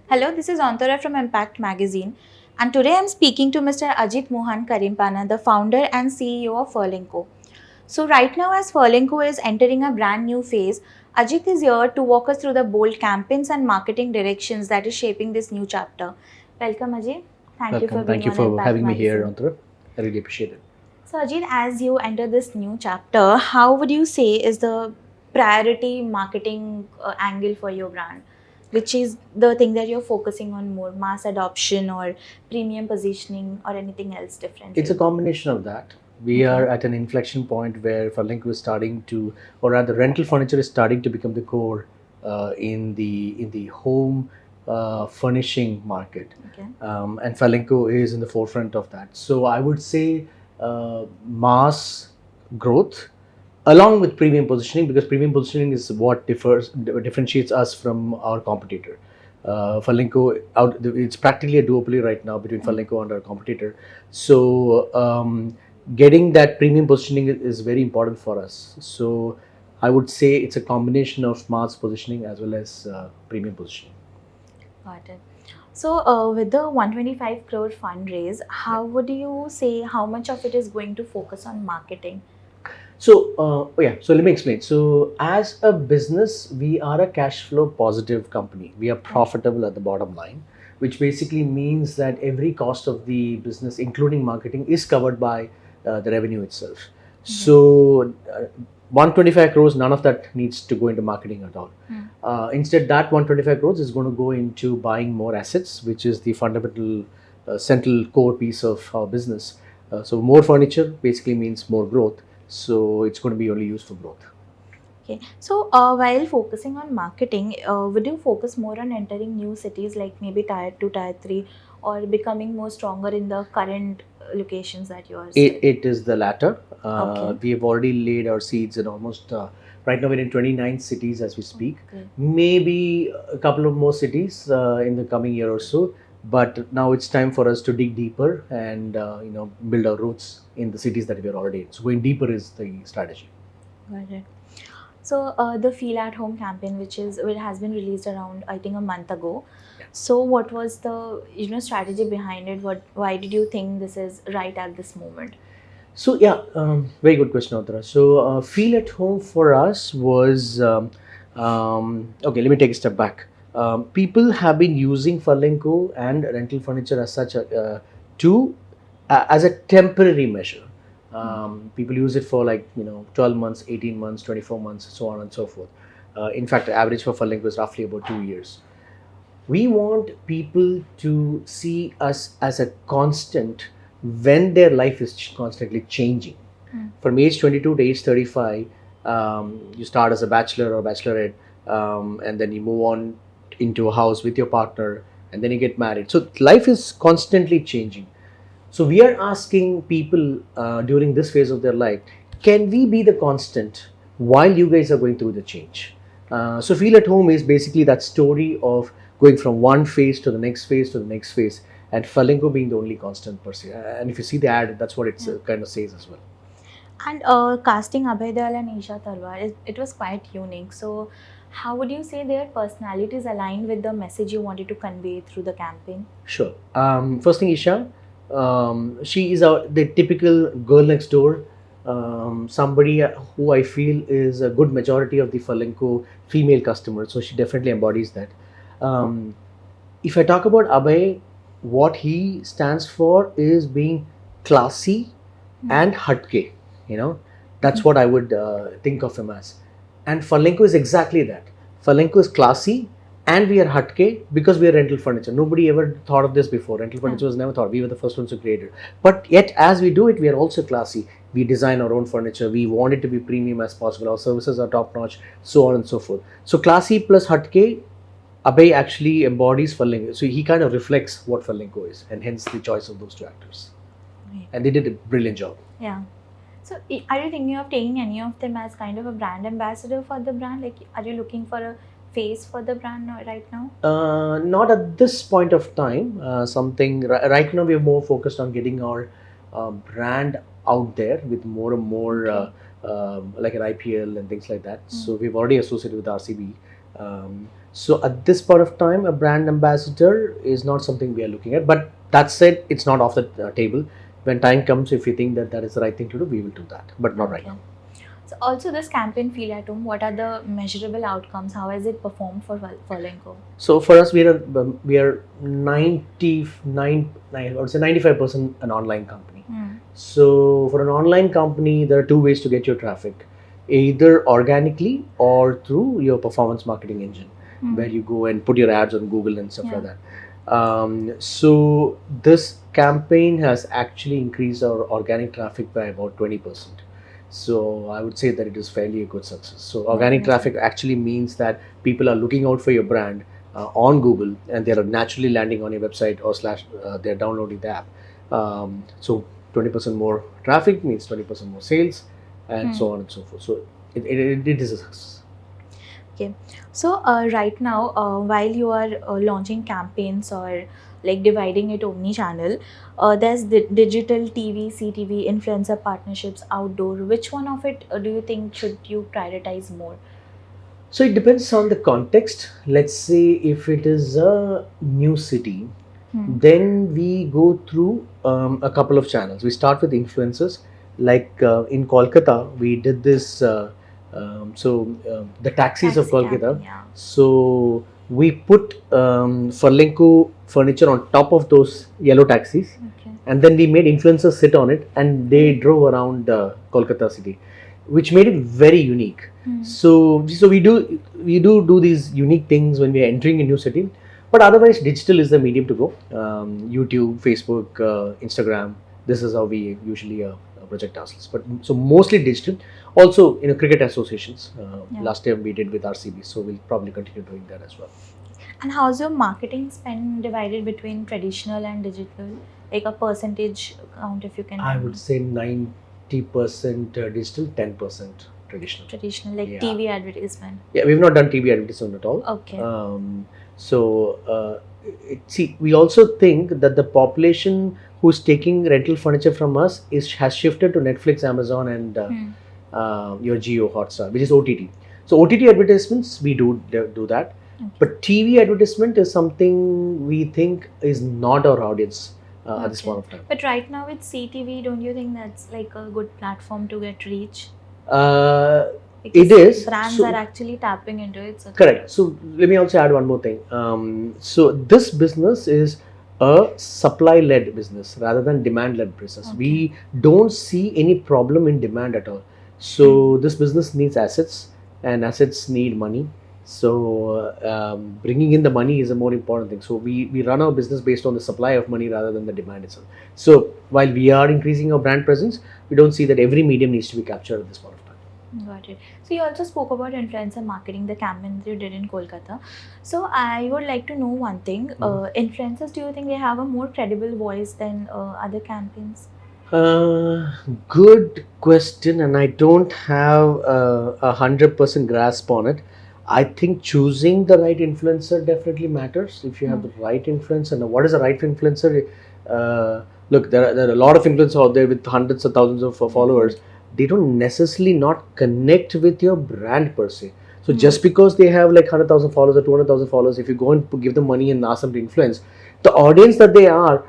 Hello, this is Antara from Impact Magazine, and today I'm speaking to Mr. Ajith Mohan Karimpana, the founder and CEO of Furlenco. So, right now, as Furlenco is entering a brand new phase, Ajith is here to walk us through the bold campaigns and marketing directions that is shaping this new chapter. Welcome, Ajith. Thank you for Welcome. being Thank you on for Impact having me here, Magazine. Antara. I really appreciate it. So, Ajit, as you enter this new chapter, how would you say is the priority marketing angle for your brand? Which is the thing that you're focusing on more, mass adoption or premium positioning or anything else It's a differently? combination of that. We Okay. are at an inflection point where Furlenco is starting to, or rather, rental furniture is starting to become the core in the home furnishing market, Okay. and Furlenco is in the forefront of that. So I would say mass growth along with premium positioning, because premium positioning is what differentiates us from our competitor. Furlenco, it's practically a duopoly right now between Furlenco and our competitor. So getting that premium positioning is very important for us. So I would say it's a combination of mass positioning as well as premium positioning. Got it. So, with the 125 crore fundraise, Yeah. how would you say how much of it is going to focus on marketing? So let me explain. So, as a business, we are a cash flow positive company. We are Okay. profitable at the bottom line, which basically means that every cost of the business, including marketing, is covered by the revenue itself. Okay. So, 125 crores, none of that needs to go into marketing at all. Hmm. Instead, that 125 crores is going to go into buying more assets, which is the fundamental, central core piece of our business. So, more furniture basically means more growth, so it's going to be only used for growth. Okay. So, while focusing on marketing, would you focus more on entering new cities like maybe tier 2, tier 3, or becoming more stronger in the current locations that you are it, still? it is the latter. Okay. We have already laid our seeds in almost right now we're in 29 cities as we speak, Okay. maybe a couple of more cities in the coming year or so, but now it's time for us to dig deeper and build our roots in the cities that we are already in. So going deeper is the strategy. Got it. So, the Feel at Home campaign, which has been released around I think a month ago. Yeah. So, what was the strategy behind it? Why did you think this is right at this moment? So yeah, very good question, Audra. So feel at home for us was okay. Let me take a step back. People have been using Furlenco and rental furniture as such to as a temporary measure. People use it for 12 months, 18 months, 24 months, so on and so forth. In fact, the average for Furlenco is roughly about 2 years. We want people to see us as a constant when their life is constantly changing. From age 22 to age 35, you start as a bachelor or bachelorette, and then you move on into a house with your partner, and then you get married. So life is constantly changing. So we are asking people during this phase of their life, can we be the constant while you guys are going through the change? So feel at home is basically that story of going from one phase to the next phase to the next phase, and Falingo being the only constant per se. And if you see the ad, that's what it Yeah. kind of says as well. And casting Abhay Deol and Isha Talwar, it was quite unique. So, how would you say their personalities aligned with the message you wanted to convey through the campaign? Sure. First thing, Isha, she is the typical girl next door. Somebody who I feel is a good majority of the Falenco female customers. So she definitely embodies that. Um, if I talk about Abhay, what he stands for is being classy and hatke. That's what I would think of him as. And Furlenco is exactly that. Furlenco is classy and we are hatke because we are rental furniture. Nobody ever thought of this before. Rental furniture was never thought. We were the first ones who created. But yet, as we do it, we are also classy. We design our own furniture. We want it to be premium as possible. Our services are top notch, so on and so forth. So classy plus hatke, Abhay actually embodies Furlenco. So he kind of reflects what Furlenco is, and hence the choice of those two actors. Right. And they did a brilliant job. Yeah. So, are you thinking of taking any of them as kind of a brand ambassador for the brand? Like, are you looking for a face for the brand right now? Not at this point of time. Right now we are more focused on getting our brand out there with more and more like an IPL and things like that. So we've already associated with RCB. So at this point of time, a brand ambassador is not something we are looking at. But that said, it's not off the table. When time comes, if we think that that is the right thing to do, we will do that. But not right Okay. now. So also this campaign Feel at Home, what are the measurable outcomes? How has it performed for Furlenco? So for us, we are 99, I would say 95% an online company. So for an online company, there are two ways to get your traffic, either organically or through your performance marketing engine, where you go and put your ads on Google and stuff like that. So this campaign has actually increased our organic traffic by about 20%. So I would say that it is fairly a good success. So organic traffic actually means that people are looking out for your brand on Google, and they are naturally landing on your website or slash they're downloading the app. So 20% more traffic means 20% more sales, and so on and so forth. So it is a success. Okay, so right now, while you are launching campaigns or like dividing it omni-channel, there's the digital TV, CTV, influencer partnerships, outdoor. Which one of it do you think should you prioritize more? So it depends on the context. Let's say if it is a new city, then we go through a couple of channels. We start with influencers. Like in Kolkata, we did this. The taxis of Taxi Kolkata. campaign, yeah. So we put Furlenco furniture on top of those yellow taxis, Okay. and then we made influencers sit on it, and they drove around Kolkata city, which made it very unique. So we do these unique things when we are entering a new city, but otherwise digital is the medium to go. YouTube, Facebook, Instagram. This is how we usually project ourselves. But so mostly digital. Also, cricket associations. Last time we did with RCB, so we'll probably continue doing that as well. And how's your marketing spend divided between traditional and digital? Like a percentage count, if you can. I would say 90% digital, 10% traditional. Traditional, like Yeah. TV advertisement. Yeah, we've not done TV advertisement at all. Okay. We also think that the population who's taking rental furniture from us has shifted to Netflix, Amazon, and your Jio Hotstar, which is OTT. So OTT advertisements, we do that. Okay. But TV advertisement is something we think is not our audience at this Okay. point of time. But right now with CTV, don't you think that's like a good platform to get reach? It is. Brands So- are actually tapping into it. So Correct. So let me also add one more thing. So this business is a supply-led business rather than demand-led business. Okay. We don't see any problem in demand at all. So this business needs assets, and assets need money. So bringing in the money is a more important thing. So we run our business based on the supply of money rather than the demand itself. So while we are increasing our brand presence, we don't see that every medium needs to be captured at this point of time. got it. So you also spoke about influencer marketing, the campaign that you did in Kolkata. So I would like to know one thing. Influencers, do you think they have a more credible voice than other campaigns? Good question, and I don't have 100% grasp on it. I think choosing the right influencer definitely matters. If you have the right influencer, now what is the right influencer? Look, there are a lot of influencers out there with hundreds of thousands of followers. They don't necessarily not connect with your brand per se. So just because they have like 100,000 followers or 200,000 followers, if you go and give them money and ask them to influence, the audience that they are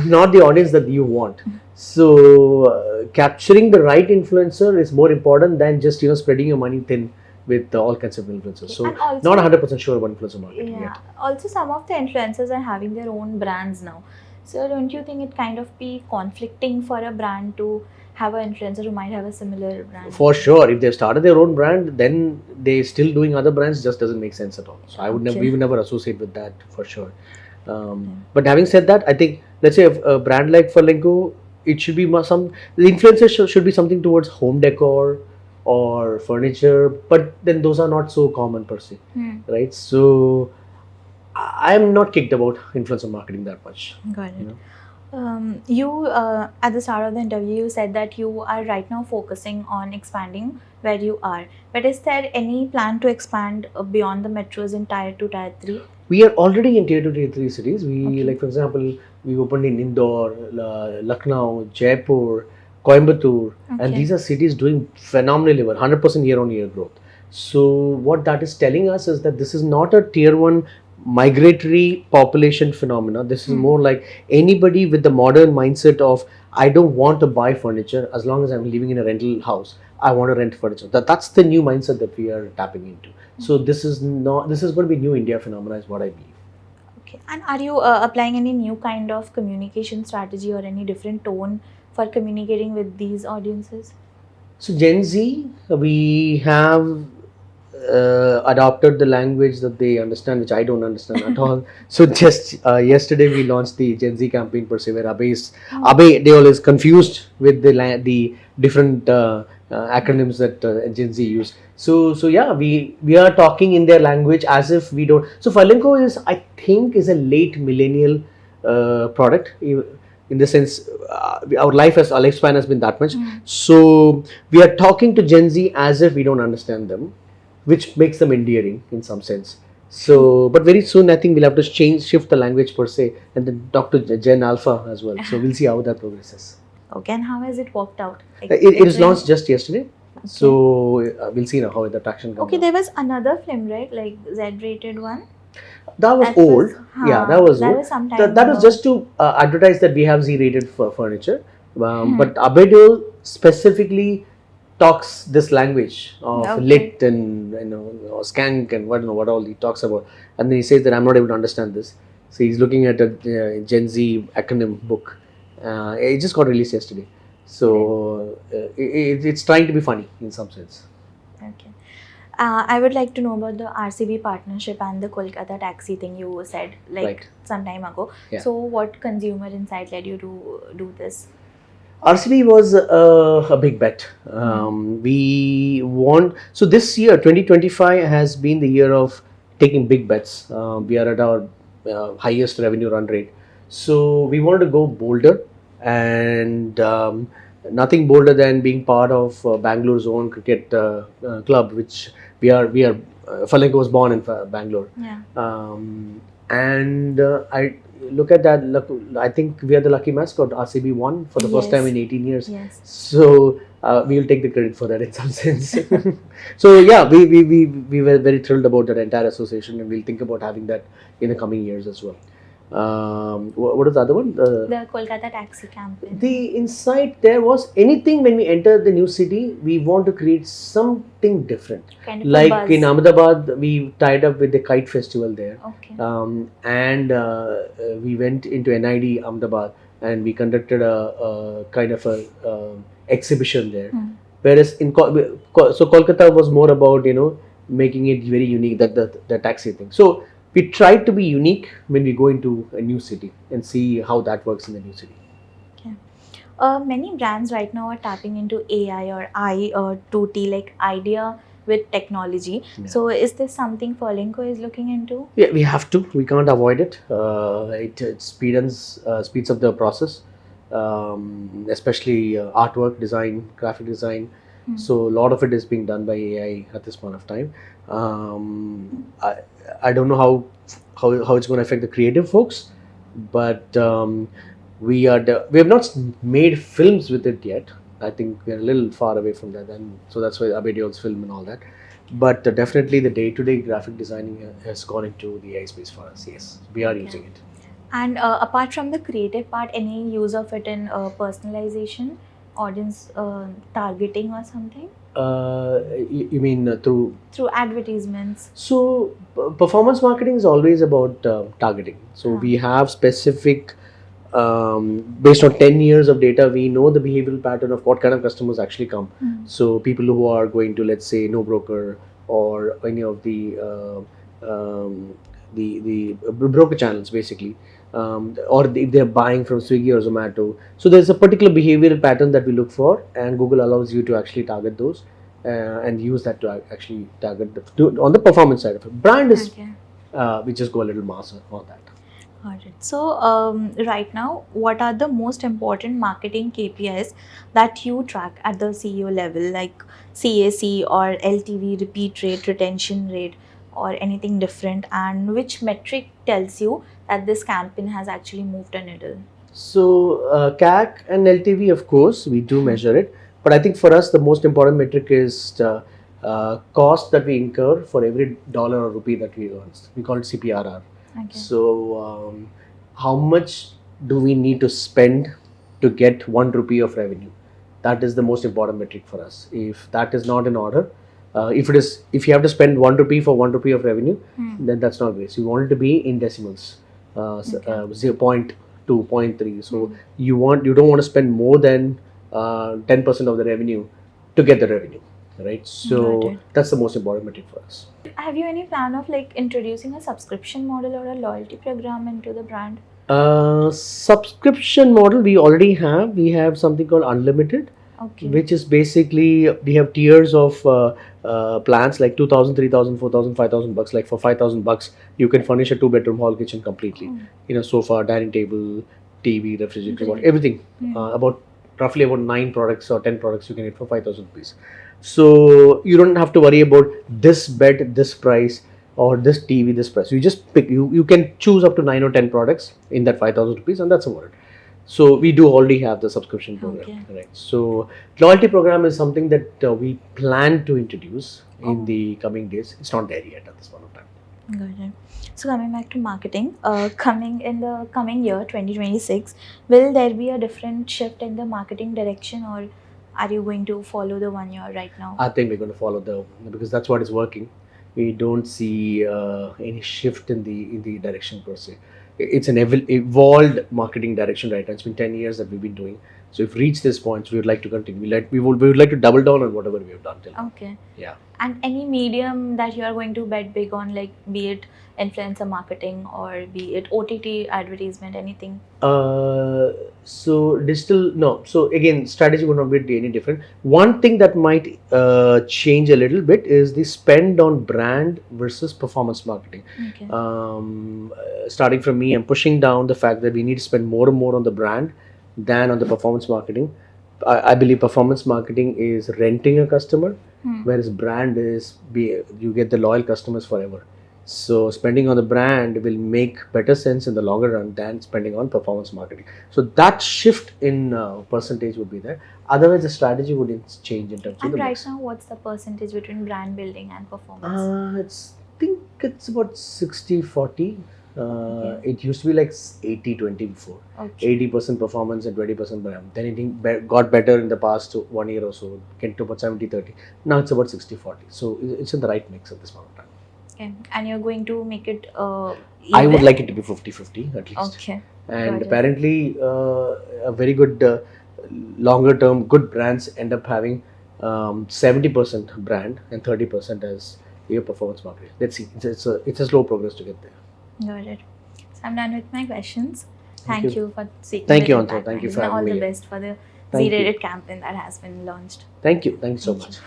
not the audience that you want. So capturing the right influencer is more important than just spreading your money thin with all kinds of influencers. So And also- not 100% sure about influencer marketing Yeah. yet. Also, some of the influencers are having their own brands now. So don't you think it kind of be conflicting for a brand to have an influencer who might have a similar brand? For sure, if they've started their own brand, then they still doing other brands just doesn't make sense at all. So I would never, we would never associate with that for sure. But having said that, I think let's say a brand like Furlenco, it should be the influencer should be something towards home decor or furniture, but then those are not so common per se, right? So I'm not kicked about influencer marketing that much. Got it. You at the start of the interview, you said that you are right now focusing on expanding where you are. But is there any plan to expand beyond the metros in Tier 2, Tier 3? We are already in Tier 2, Tier 3 cities. Like for example, we opened in Indore, Lucknow, Jaipur, Coimbatore, and these are cities doing phenomenally well, 100% year-on-year growth. So what that is telling us is that this is not a tier 1 migratory population phenomena. This is more like anybody with the modern mindset of I don't want to buy furniture as long as I'm living in a rental house. I want to rent furniture. That's the new mindset that we are tapping into. So this is going to be new India phenomena is what I believe. Okay. And are you applying any new kind of communication strategy or any different tone for communicating with these audiences? So Gen Z, we have adopted the language that they understand, which I don't understand at all. So just yesterday we launched the Gen Z campaign per se, where Abhay Deol is confused with the different acronyms that Gen Z use. So yeah, we are talking in their language as if we don't. So Furlenco I think is a late millennial product. In the sense, our lifespan has been that much. So we are talking to Gen Z as if we don't understand them, which makes them endearing in some sense. So, but very soon I think we'll have to shift the language per se, and then talk to Gen Alpha as well. So we'll see how that progresses. Okay, and how has it worked out? Like, It was launched just yesterday. So we'll see now how the traction comes. Okay, there was another film, right? Like Z-rated one. That was old. Yeah, that was old. some time That was just to advertise that we have Z-rated furniture. But Abhay Deol specifically talks this language of lit and skank and what all he talks about, and then he says that I'm not able to understand this. So he's looking at a Gen Z acronym book. It just got released yesterday. So it's trying to be funny in some sense. Okay. I would like to know about the RCB partnership and the Kolkata taxi thing you said some time ago. Yeah. So what consumer insight led you to do this? RCB was a big bet. So this year 2025 has been the year of taking big bets. We are at our highest revenue run rate. So we wanted to go bolder, and nothing bolder than being part of Bangalore's own cricket club, which we are. Furlenco was born in Bangalore. Yeah. I look at that. I think we are the lucky mascot. RCB won for the first time in 18 years. Yes. So we will take the credit for that in some sense. So yeah, we were very thrilled about that entire association, and we'll think about having that in the coming years as well. What is the other one? The Kolkata taxi campaign. The insight there was anything when we enter the new city, we want to create something different. Kind of like in Ahmedabad, we tied up with the kite festival there. Okay. And we went into NID Ahmedabad and we conducted a kind of a exhibition there. Whereas so Kolkata was more about making it very unique, that the taxi thing. So we try to be unique when we go into a new city and see how that works in the new city. Okay. Many brands right now are tapping into AI or I2T, like idea with technology. Yeah. So is this something Furlenco is looking into? Yeah, we have to. We can't avoid it. It speeds up the process, especially artwork design, graphic design. So a lot of it is being done by AI at this point of time. I don't know how it's going to affect the creative folks, but we have not made films with it yet. I think we're a little far away from that, and so that's why Abhay Deol's film and all that. But definitely the day-to-day graphic designing has gone into the AI space for us. Yes, we are using it. And apart from the creative part, any use of it in personalization, audience targeting or something? You mean through advertisements? So performance marketing is always about targeting. So we have specific, based on 10 years of data, we know the behavioral pattern of what kind of customers actually come. So people who are going to, let's say, No Broker or any of the broker channels, basically. Or if they're buying from Swiggy or Zomato. So there's a particular behavioral pattern that we look for, and Google allows you to actually target those and use that to actually target on the performance side of it. Brand is, we just go a little mass on that. Got it. So right now, what are the most important marketing KPIs that you track at the CEO level, like CAC or LTV, repeat rate, retention rate, or anything different, and which metric tells you that this campaign has actually moved a needle? So CAC and LTV, of course, we do measure it, but I think for us the most important metric is cost that we incur for every dollar or rupee that we earn. We call it CPRR. Okay. So, how much do we need to spend to get 1 rupee of revenue? That is the most important metric for us. If that is not in order, if you have to spend 1 rupee for 1 rupee of revenue, then that's not great. So you want it to be in decimals, 0.2, 0.3. So you don't want to spend more than 10% of the revenue to get the revenue, right? Got So it. that's the most important metric for us. Have you any plan of like introducing a subscription model or a loyalty program into the brand? Subscription model we already have. We have something called unlimited, Okay. which is basically we have tiers of plans like 2,000, 3,000, 4,000, 5,000 bucks. Like for 5,000 bucks, you can furnish a 2-bedroom hall kitchen completely. Sofa, dining table, TV, refrigerator, Great. everything. About roughly about 9 products or 10 products you can get for 5,000 rupees. So you don't have to worry about this bed, this price, or this TV, this price. You just pick. You can choose up to 9 or 10 products in that 5,000 rupees, and that's about it. So we do already have the subscription program, Okay. right? So loyalty program is something that we plan to introduce in the coming days. It's not there yet at this point of time. Got it. So coming back to marketing, coming in the coming year 2026, will there be a different shift in the marketing direction, or are you going to follow the one year right now? I think we're going to follow because that's what is working. We don't see any shift in the direction per se. It's an evolved marketing direction right now. It's been 10 years that we've been doing. So if we reach this point, we would like to continue. We would like to double down on whatever we have done till now. Okay. Yeah. And any medium that you are going to bet big on, like be it influencer marketing or be it OTT advertisement, anything? So digital, no. So again, strategy would not be any different. One thing that might change a little bit is the spend on brand versus performance marketing. Okay. Starting from me, I'm pushing down the fact that we need to spend more and more on the brand than on the performance marketing. I believe performance marketing is renting a customer, whereas brand is you get the loyal customers forever. So spending on the brand will make better sense in the longer run than spending on performance marketing. So that shift in percentage would be there. Otherwise, the strategy wouldn't change in terms of And the right mix. now, what's the percentage between brand building and performance? I think it's about 60-40. It used to be like 80-20 before. Okay. 80% performance and 20% brand. Then it got better in the past 1 year or so. Get to about 70-30. Now it's about 60-40. So it's in the right mix at this point of time. Okay. And you're going to make it I would like it to be 50-50 at least. Okay. And Got it. apparently, a very good longer term good brands end up having 70% brand and 30% as your performance marketing. Let's see. It's a slow progress to get there. Got it. So I'm done with my questions. Thank Thank you. you for speaking. Thank with you, me Antha. back Thank you then. for And all having the me. best for the Thank you. Z-rated campaign that has been launched. Thank you so Thank you. much.